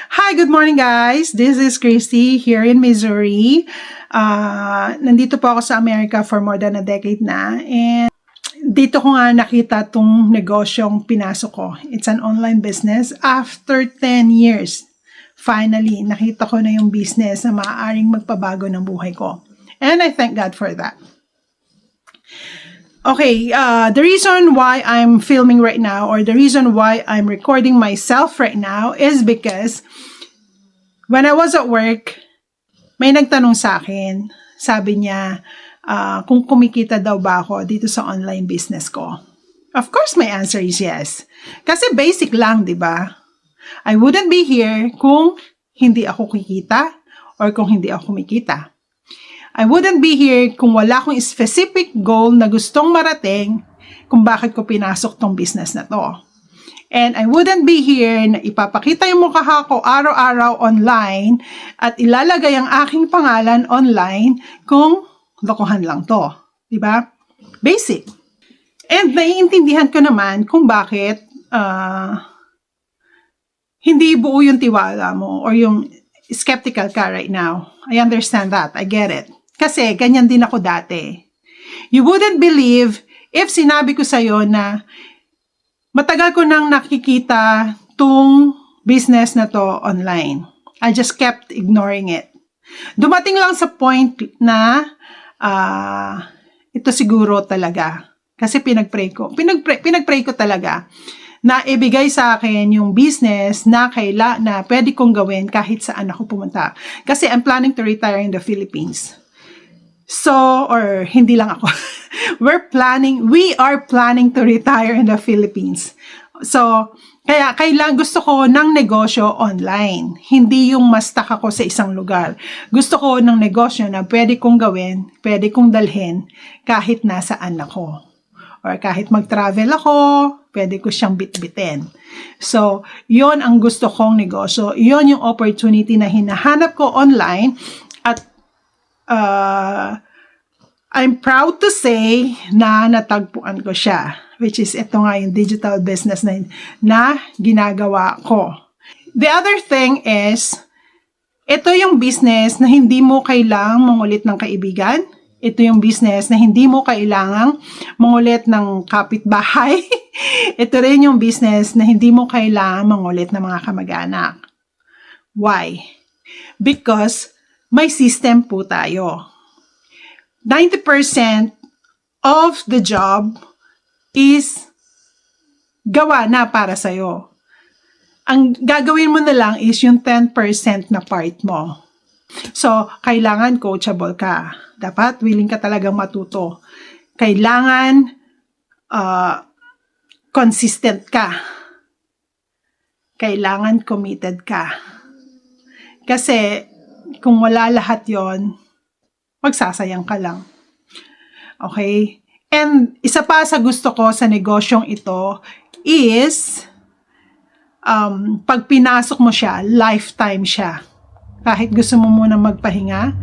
Hi, good morning guys. This is Christy here in Missouri. Nandito po ako sa Amerika for more than a decade na. And dito ko nga nakita tong negosyong pinasok ko. It's an online business. After 10 years, finally, nakita ko na yung business na maaaring magpabago ng buhay ko. And I thank God for that. Okay, the reason why I'm filming right now or the reason why I'm recording myself right now is because when I was at work, may nagtanong sa akin. Sabi niya, kung kumikita daw ba ako dito sa online business ko. Of course, my answer is yes. Kasi basic lang, di ba? I wouldn't be here kung hindi ako kikita or kung hindi ako kumikita. I wouldn't be here kung wala akong specific goal na gustong marating kung bakit ko pinasok tong business na to. And I wouldn't be here na ipapakita yung mukha ko araw-araw online at ilalagay ang aking pangalan online kung lokohan lang to. Diba? Basic. And naiintindihan ko naman kung bakit hindi buo yung tiwala mo or yung skeptical ka right now. I understand that. I get it. Kasi ganyan din ako dati. You wouldn't believe if sinabi ko sa'yo na matagal ko nang nakikita tong business na to online. I just kept ignoring it. Dumating lang sa point na ito siguro talaga. Kasi pinagpray ko talaga na ibigay sa akin yung business na na pwede kong gawin kahit saan ako pumunta. Kasi I'm planning to retire in the Philippines. So, or hindi lang ako. We are planning to retire in the Philippines. So, kaya gusto ko ng negosyo online. Hindi yung mastak ako sa isang lugar. Gusto ko ng negosyo na pwede kong gawin, pwede kong dalhin kahit nasaan ako. Or kahit mag-travel ako, pwede ko siyang bitbitin. So, yon ang gusto kong negosyo. Yon yung opportunity na hinahanap ko online. At I'm proud to say na natagpuan ko siya, which is ito nga yung digital business na ginagawa ko. The other thing is, ito yung business na hindi mo kailangang mangulit ng kaibigan. Ito yung business na hindi mo kailangang mangulit ng kapitbahay. Ito rin yung business na hindi mo kailangang mangulit ng mga kamag-anak. Why? Because may system po tayo. 90% of the job is gawa na para sa'yo. Ang gagawin mo na lang is yung 10% na part mo. So, kailangan coachable ka. Dapat willing ka talagang matuto. Kailangan consistent ka. Kailangan committed ka. Kasi, kung wala lahat yon, magsasayang ka lang. Okay? And isa pa sa gusto ko sa negosyong ito is pag pinasok mo siya, lifetime siya. Kahit gusto mo muna magpahinga,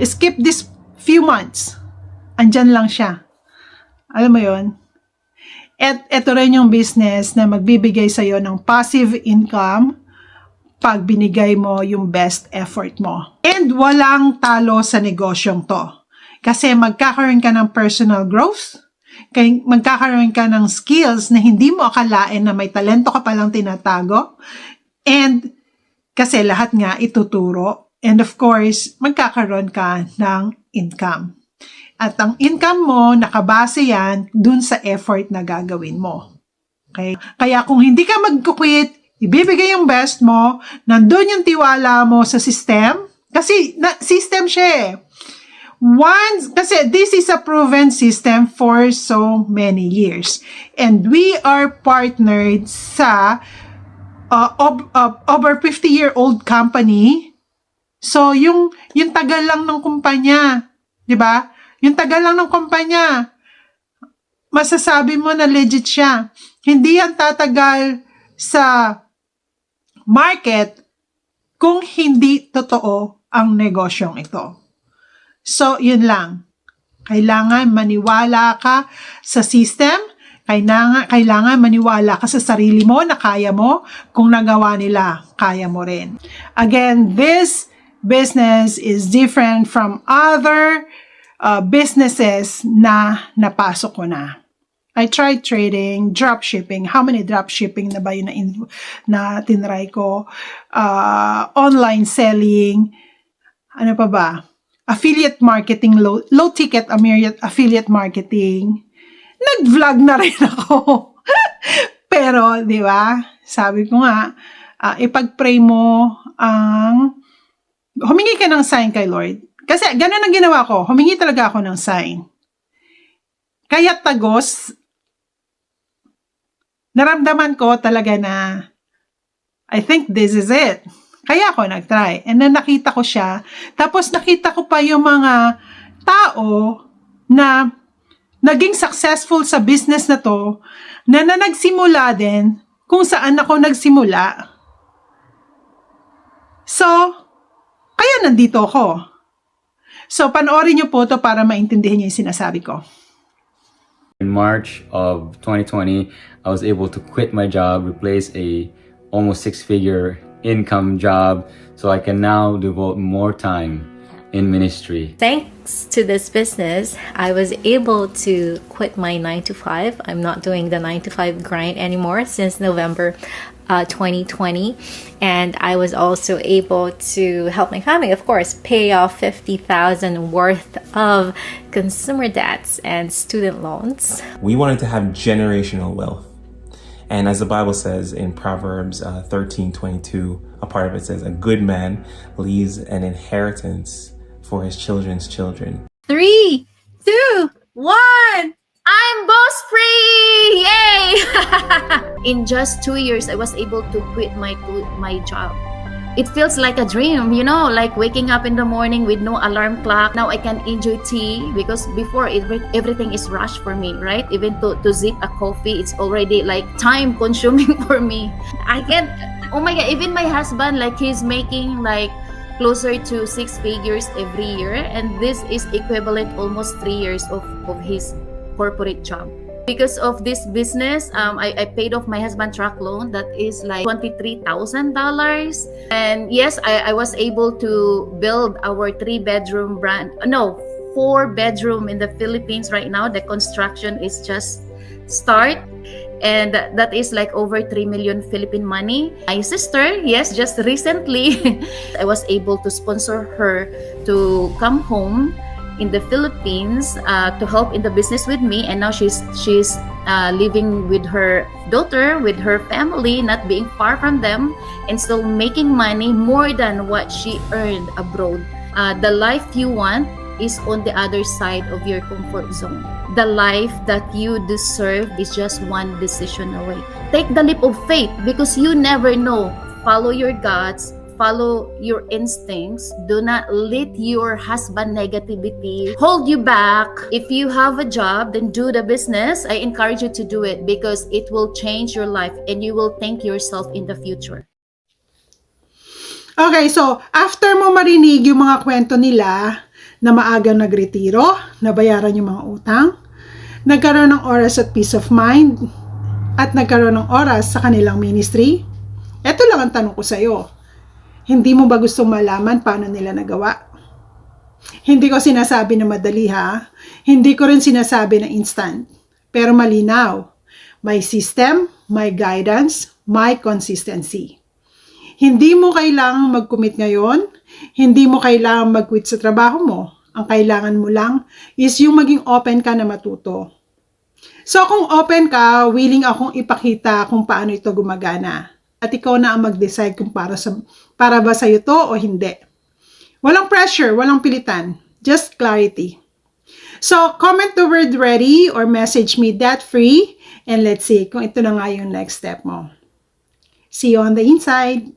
skip this few months. Andyan lang siya. Alam mo yon? At ito rin yung business na magbibigay sa'yo ng passive income pag binigay mo yung best effort mo. And walang talo sa negosyong to. Kasi magkakaroon ka ng personal growth, magkakaroon ka ng skills na hindi mo akalain na may talento ka palang tinatago, and kasi lahat nga ituturo, and of course, magkakaroon ka ng income. At ang income mo, nakabase yan dun sa effort na gagawin mo. Okay? Kaya kung hindi ka mag-quit, ibibigay yung best mo, nandun yung tiwala mo sa system, kasi system siya eh. Kasi this is a proven system for so many years. And we are partnered sa over 50-year-old company. So, yung tagal lang ng kumpanya, di ba? Yung tagal lang ng kumpanya, masasabi mo na legit siya. Hindi yan tatagal sa market kung hindi totoo ang negosyong ito. So, yun lang. Kailangan maniwala ka sa system, Kailangan maniwala ka sa sarili mo na kaya mo. Kung nagawa nila, kaya mo rin. Again, this business is different from other businesses na napasok ko na. I tried trading, dropshipping. How many dropshipping na ba yun na tinry ko? Online selling. Ano pa ba? Affiliate marketing, low ticket affiliate marketing. Nag-vlog na rin ako. Pero, di ba? Sabi ko nga, ipag-pray mo humingi ka ng sign kay Lord. Kasi ganun ang ginawa ko. Humingi talaga ako ng sign. Kaya tagos, naramdaman ko talaga na I think this is it. Kaya ako nag-try. And then nakita ko siya. Tapos nakita ko pa yung mga tao na naging successful sa business na to na nagsimula din kung saan ako nagsimula. So, kaya nandito ako. So, panoorin niyo po to para maintindihan niyo yung sinasabi ko. In March of 2020, I was able to quit my job, replace a almost six-figure income job, so I can now devote more time in ministry. Thanks to this business, I was able to quit my 9 to 5. I'm not doing the 9 to 5 grind anymore since November 2020, and I was also able to help my family, of course, pay off $50,000 worth of consumer debts and student loans. We wanted to have generational wealth. And as the Bible says in Proverbs 13:22, a part of it says, a good man leaves an inheritance for his children's children. 3, 2, 1. I'm boss free! Yay! In just 2 years, I was able to quit my job. It feels like a dream, you know, like waking up in the morning with no alarm clock. Now I can enjoy tea because before everything is rushed for me, right? Even to zip a coffee, it's already like time consuming for me. I can't, oh my God, even my husband, like he's making like closer to 6 figures every year. And this is equivalent almost 3 years of his corporate job. Because of this business, I paid off my husband's truck loan that is like $23,000. And yes, I was able to build our 4-bedroom in the Philippines right now. The construction is just start. And that is like over 3 million Philippine money. My sister, yes, just recently, I was able to sponsor her to come home in the Philippines to help in the business with me, and now she's living with her daughter, with her family, not being far from them, and still making money more than what she earned abroad. The life you want is on the other side of your comfort zone. The life that you deserve is just one decision away. Take the leap of faith because you never know. Follow your guts. Follow your instincts. Do not let your husband negativity hold you back. If you have a job, then do the business. I encourage you to do it because it will change your life and you will thank yourself in the future. Okay, so after mo marinig yung mga kwento nila na maagang nagretiro, nabayaran yung mga utang, nagkaroon ng oras at peace of mind, at nagkaroon ng oras sa kanilang ministry, eto lang ang tanong ko sa'yo. Hindi mo ba gustong malaman paano nila nagawa? Hindi ko sinasabi na madali ha. Hindi ko rin sinasabi na instant. Pero malinaw. May system, may guidance, may consistency. Hindi mo kailangang mag-commit ngayon. Hindi mo kailangang mag-quit sa trabaho mo. Ang kailangan mo lang is yung maging open ka na matuto. So kung open ka, willing akong ipakita kung paano ito gumagana. At ikaw na ang mag-decide kung para ba sa'yo to o hindi. Walang pressure, walang pilitan. Just clarity. So, comment the word ready or message me that free and let's see kung ito na nga yung next step mo. See you on the inside.